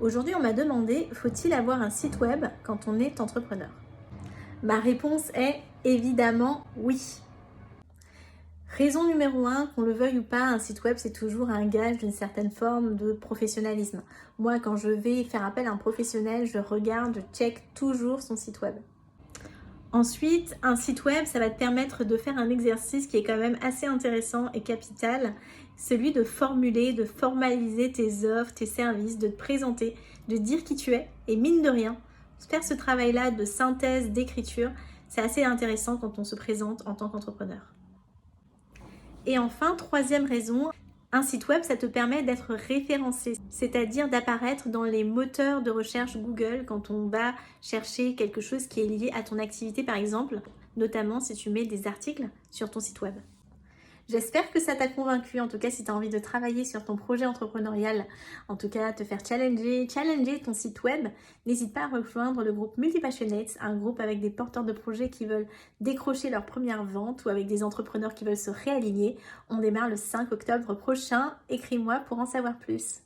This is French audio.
Aujourd'hui, on m'a demandé, faut-il avoir un site web quand on est entrepreneur? Ma réponse est évidemment oui. Raison numéro 1, qu'on le veuille ou pas, un site web c'est toujours un gage d'une certaine forme de professionnalisme. Moi, quand je vais faire appel à un professionnel, je regarde, je check toujours son site web. Ensuite, un site web, ça va te permettre de faire un exercice qui est quand même assez intéressant et capital, celui de formuler, de formaliser tes offres, tes services, de te présenter, de dire qui tu es. Et mine de rien, faire ce travail-là de synthèse, d'écriture, c'est assez intéressant quand on se présente en tant qu'entrepreneur. Et enfin, troisième raison, un site web, ça te permet d'être référencé, c'est-à-dire d'apparaître dans les moteurs de recherche Google quand on va chercher quelque chose qui est lié à ton activité par exemple, notamment si tu mets des articles sur ton site web. J'espère que ça t'a convaincu, en tout cas si tu as envie de travailler sur ton projet entrepreneurial, en tout cas te faire challenger ton site web, n'hésite pas à rejoindre le groupe Multipassionates, un groupe avec des porteurs de projets qui veulent décrocher leur première vente ou avec des entrepreneurs qui veulent se réaligner. On démarre le 5 octobre prochain, écris-moi pour en savoir plus.